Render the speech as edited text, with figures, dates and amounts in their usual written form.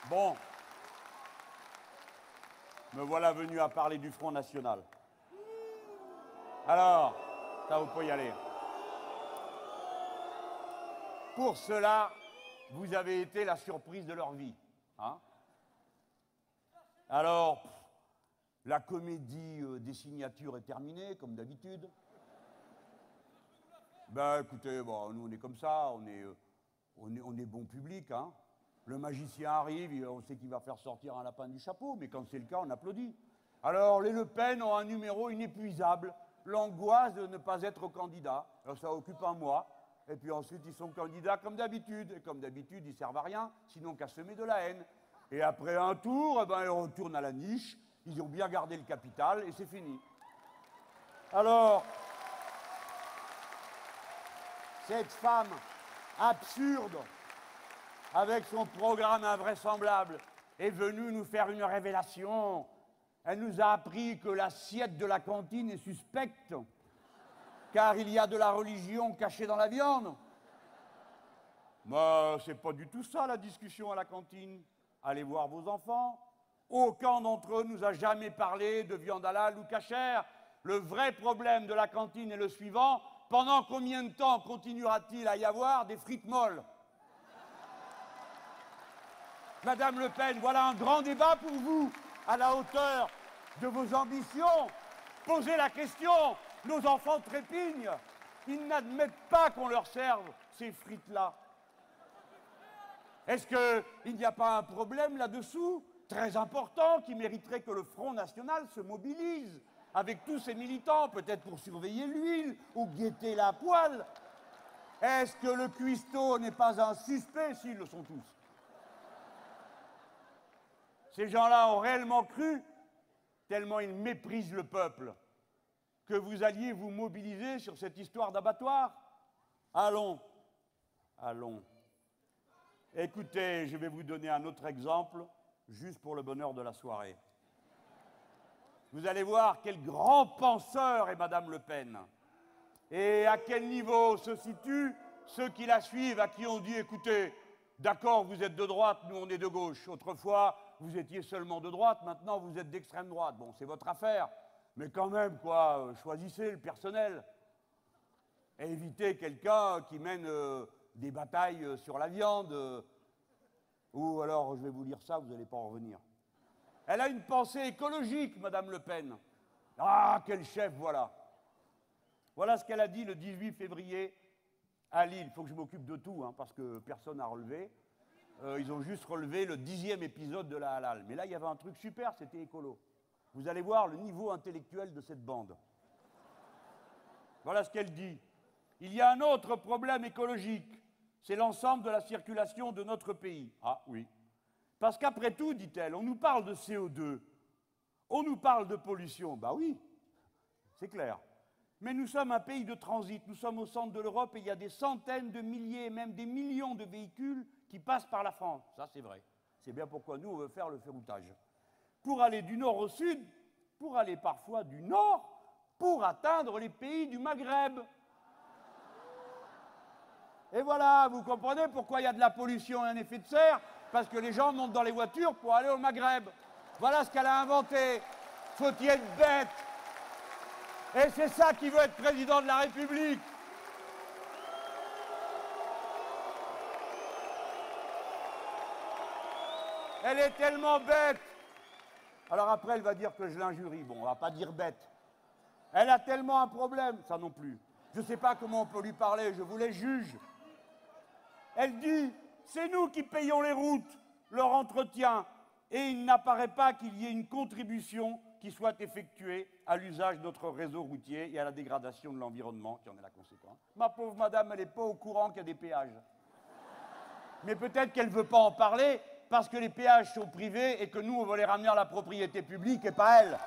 Bon. Me voilà venu à parler du Front National. Alors, ça vous pouvez y aller. Pour cela, vous avez été la surprise de leur vie. Hein? Alors, la comédie des signatures est terminée, comme d'habitude. Ben écoutez, bon, nous on est comme ça, on est bon public, hein. Le magicien arrive, on sait qu'il va faire sortir un lapin du chapeau, mais quand c'est le cas, on applaudit. Alors, les Le Pen ont un numéro inépuisable, l'angoisse de ne pas être candidat. Alors, ça occupe un mois, et puis ensuite, ils sont candidats comme d'habitude. Et comme d'habitude, ils servent à rien, sinon qu'à semer de la haine. Et après un tour, eh ben, ils retournent à la niche, ils ont bien gardé le capital, et c'est fini. Alors, cette femme absurde, avec son programme invraisemblable, est venue nous faire une révélation. Elle nous a appris que l'assiette de la cantine est suspecte, car il y a de la religion cachée dans la viande. Mais c'est pas du tout ça la discussion à la cantine. Allez voir vos enfants. Aucun d'entre eux nous a jamais parlé de viande halal ou cachère. Le vrai problème de la cantine est le suivant. Pendant combien de temps continuera-t-il à y avoir des frites molles? Madame Le Pen, voilà un grand débat pour vous, à la hauteur de vos ambitions. Posez la question, nos enfants trépignent. Ils n'admettent pas qu'on leur serve ces frites-là. Est-ce qu'il n'y a pas un problème là-dessous, très important, qui mériterait que le Front National se mobilise avec tous ses militants, peut-être pour surveiller l'huile ou guetter la poêle? Est-ce que le cuistot n'est pas un suspect s'ils le sont tous? Ces gens-là ont réellement cru, tellement ils méprisent le peuple, que vous alliez vous mobiliser sur cette histoire d'abattoir? Allons, allons. Écoutez, je vais vous donner un autre exemple, juste pour le bonheur de la soirée. Vous allez voir quel grand penseur est Madame Le Pen. Et à quel niveau se situent ceux qui la suivent, à qui on dit, écoutez, d'accord, vous êtes de droite, nous on est de gauche. Autrefois, vous étiez seulement de droite, maintenant vous êtes d'extrême droite. Bon, c'est votre affaire, mais quand même, quoi, choisissez le personnel. Et évitez quelqu'un qui mène des batailles sur la viande. Ou alors, je vais vous lire ça, vous n'allez pas en revenir. Elle a une pensée écologique, Madame Le Pen. Ah, quel chef, voilà. Voilà ce qu'elle a dit le 18 février à Lille. Il faut que je m'occupe de tout, hein, parce que personne n'a relevé. Ils ont juste relevé le 10e épisode de la halal. Mais là, il y avait un truc super, c'était écolo. Vous allez voir le niveau intellectuel de cette bande. Voilà ce qu'elle dit. Il y a un autre problème écologique. C'est l'ensemble de la circulation de notre pays. Ah oui. Parce qu'après tout, dit-elle, on nous parle de CO2. On nous parle de pollution. Bah oui, c'est clair. Mais nous sommes un pays de transit. Nous sommes au centre de l'Europe et il y a des centaines de milliers, même des millions de véhicules qui passent par la France. Ça, c'est vrai. C'est bien pourquoi nous, on veut faire le ferroutage. Pour aller du nord au sud, pour aller parfois du nord, pour atteindre les pays du Maghreb. Et voilà, vous comprenez pourquoi il y a de la pollution et un effet de serre? Parce que les gens montent dans les voitures pour aller au Maghreb. Voilà ce qu'elle a inventé. Faut-il être bête? Et c'est ça qui veut être président de la République. Elle est tellement bête. Alors après, elle va dire que je l'injurie. Bon, on va pas dire bête. Elle a tellement un problème, ça non plus. Je ne sais pas comment on peut lui parler, je vous les juge. Elle dit, c'est nous qui payons les routes, leur entretien, et il n'apparaît pas qu'il y ait une contribution qui soit effectuée à l'usage de notre réseau routier et à la dégradation de l'environnement, qui en est la conséquence. Ma pauvre madame, elle n'est pas au courant qu'il y a des péages. Mais peut-être qu'elle ne veut pas en parler parce que les péages sont privés et que nous, on veut les ramener à la propriété publique et pas elle.